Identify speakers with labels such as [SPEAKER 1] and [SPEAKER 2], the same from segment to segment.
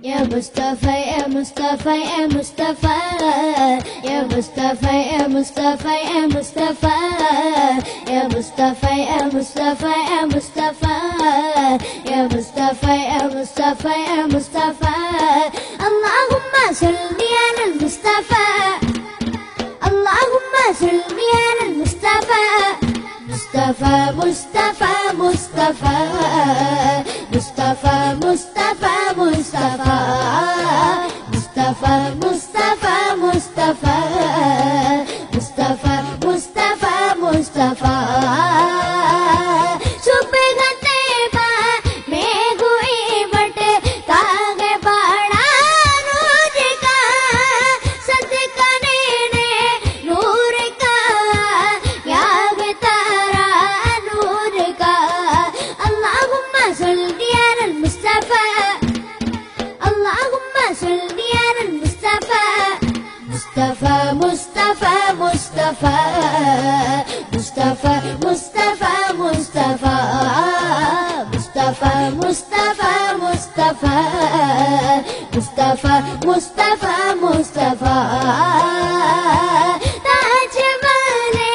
[SPEAKER 1] Ya Mustafa, ya Mustafa, ya Mustafa, ya Mustafa, ya Mustafa, ya Mustafa, ya Mustafa, ya Mustafa, ya Mustafa, ya Mustafa, ya Mustafa, ya Mustafa. Allahumma salli ala al-Mustafa, Allahumma salli ala al-Mustafa. Mustafa, Mustafa, Mustafa, Mustafa, Mustafa, Mustafa, Mustafa, Mustafa, Mustafa, Mustafa, Mustafa, Mustafa. सुबहते पा मैं हुई but तागे बड़ा रोज का सदका ने नूर का या तारा नूर का. अल्लाहुम्मा सल्ली अलल मुस्तफा, अल्लाहुम्मा सल्ली अलल मुस्तफा. मुस्तफा, मुस्तफा, मुस्तफा, मुस्तफा, मुस्तफा, मुस्तफा, मुस्तफा, मुस्तफा, मुस्तफा, मुस्तफा, मुस्तफा, मुस्तफा. ताजमहले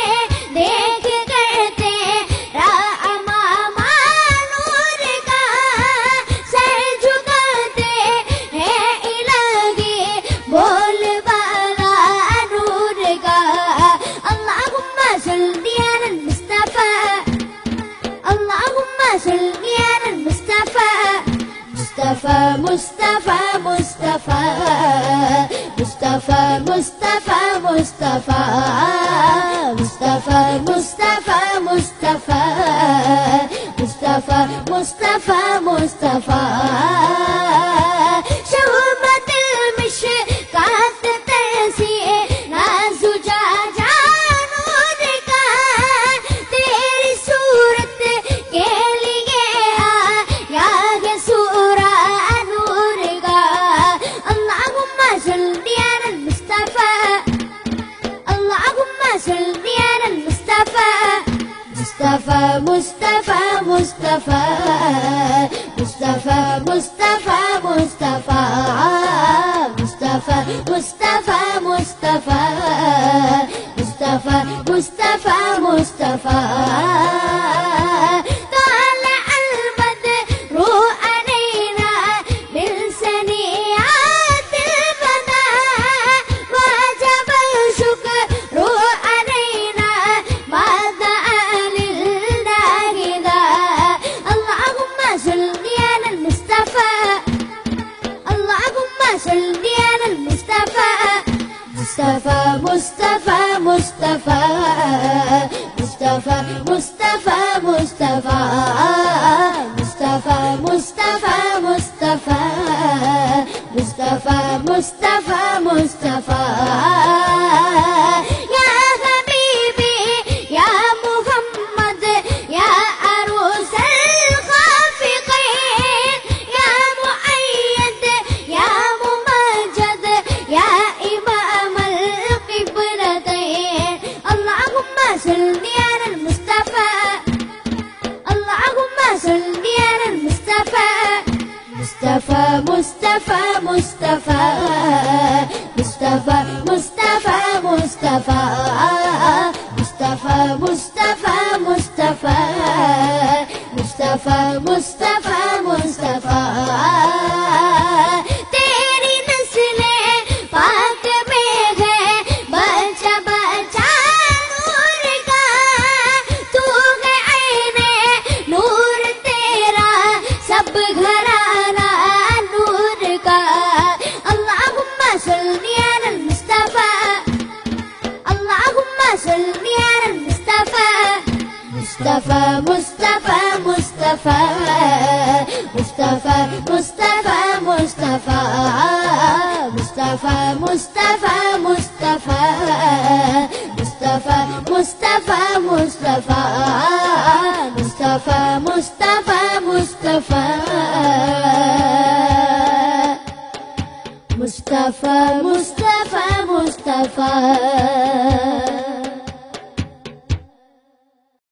[SPEAKER 1] देख करते रामा नूर का सर झुकाते हैं इलाही बोल बाला नूर का. अल्लाहुम्मा सल्ली अलल मुस्तफा, अल्लाहुम्मा सल्ली अलल मुस्तफा. मुस्तफा, मुस्तफा, मुस्तफा, मुस्तफा, मुस्तफा, मुस्तफा, मुस्तफा, मुस्तफा, मुस्तफा, मुस्तफा, मुस्तफा, मुस्तफा. शोबतुल मिशकात तैसी नाज़ुजा नूर का तेरी सूरत के लिए आया है सूरा नूर का. अल्लाहुम्मा सल्ली अलल मुस्तफा, अल्लाहुम्मा सल्ली अलल मुस्तफा. मुस्तफा, मुस्तफा, मुस्तफा, मुस्तफा, मुस्तफा, मुस्तफा, मुस्तफा, मुस्तफा, मुस्तफा, मुस्तफा, मुस्तफा, मुस्तफा. ताला अल-बद्रु अलैना बिलसनियातिल बदा वजब शुक्रु अलैना मादा लिल्लाहिदा. अल्लाहुम्मा सल्ली अलल मुस्तफा, अल्लाहुम्मा सल्ली अलल मुस्तफा. मुस्तफा, मुस्तफा, मुस्तफा, मुस्तफा, मुस्तफा, मुस्तफा, मुस्तफा, मुस्तफा, मुस्तफा, मुस्तफा, मुस्तफा, मुस्तफा. या हबीबी या मुहम्मद या अरूसल खाफिकीन या मुअय्यद या मुमज्जद या इमामल क़िबलतैन. अल्लाहुम्मा सल्ली अलल मुस्तफा, अल्लाहुम्मा सल्ली अलल मुस्तफा. मुस्तफा, मुस्तफा, मुस्तफा, मुस्तफा, मुस्तफा, मुस्तफा, मुस्तफा, मुस्तफा, मुस्तफा, मुस्तफा, मुस्तफा, मुस्तफा. तेरी नस्ले पाक में है बचा बचा नूर का. तू है ऐने नूर तेरा सब घराना नूर का. अल्लाहुम्मा सल्ली अलल मुस्तफा, अल्लाहुम्मा सल्ली अलल मुस्तफा. मुस्तफा, मुस्तफा, मुस्तफा, मुस्तफा, मुस्तफा, मुस्तफा, मुस्तफा, मुस्तफा, मुस्तफा, मुस्तफा, मुस्तफा, मुस्तफा, मुस्तफा, मुस्तफा, मुस्तफा, मुस्तफा, मुस्तफा, मुस्तफा.